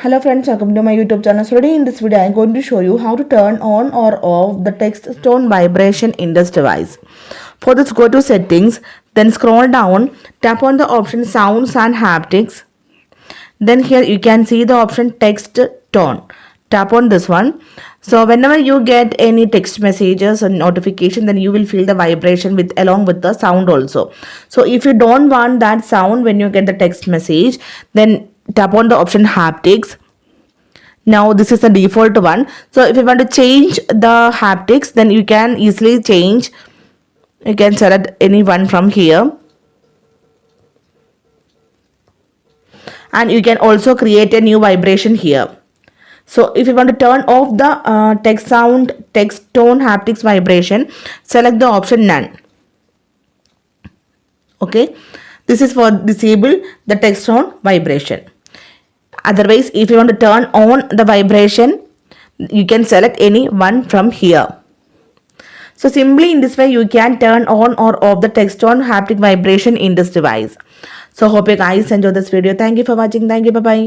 Hello friends, welcome to my YouTube channel. So today in this video I am going to show you how to turn on or off the text tone vibration in this device. For this, go to settings, then scroll down, tap on the option sounds and haptics. Then here you can see the option text tone. Tap on this one. So whenever you get any text messages or notification, then you will feel the vibration with along with the sound also. So if you don't want that sound when you get the text message, then tap on the option haptics. Now this is the default one. So if you want to change the haptics, then you can easily change. You can select any one from here, and you can also create a new vibration here. So if you want to turn off the text sound, text tone, haptics vibration, select the option none. Okay, this is for disable the text tone vibration. Otherwise, if you want to turn on the vibration, you can select any one from here. So simply in this way, you can turn on or off the text tone haptic vibration in this device. So hope you guys enjoy this video. Thank you for watching. Thank you. Bye bye.